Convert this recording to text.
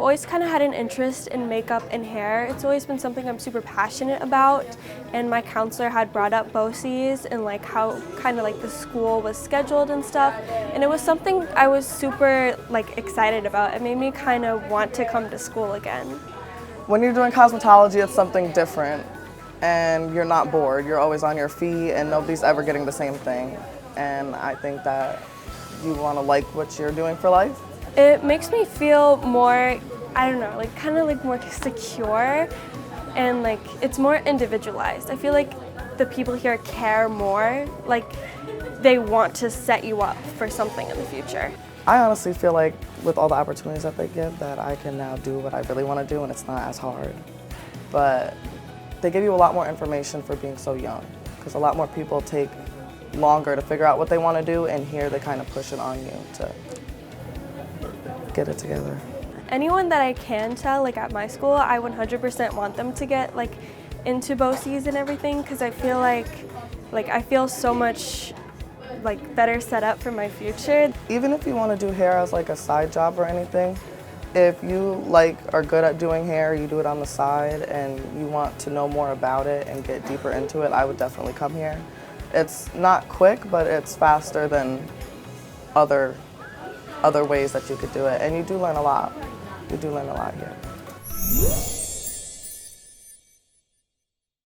I've always kind of had an interest in makeup and hair. It's always been something I'm super passionate about, and my counselor had brought up BOCES and like how kind of like the school was scheduled and stuff, and it was something I was super like excited about. It made me kind of want to come to school again. When you're doing cosmetology, it's something different and you're not bored. You're always on your feet and nobody's ever getting the same thing, and I think that you want to like what you're doing for life. It makes me feel more, I don't know, like kind of like more secure, and like it's more individualized. I feel like the people here care more, like they want to set you up for something in the future. I honestly feel like with all the opportunities that they give that I can now do what I really want to do, and it's not as hard. But they give you a lot more information for being so young, because a lot more people take longer to figure out what they want to do, and here they kind of push it on you to get it together. Anyone that I can tell, like at my school, I 100% want them to get like into BOCES and everything, because I feel like I feel so much like better set up for my future. Even if you want to do hair as like a side job or anything, if you are good at doing hair, you do it on the side, and you want to know more about it and get deeper into it, I would definitely come here. It's not quick, but it's faster than other ways that you could do it, and you do learn a lot. You do learn a lot here.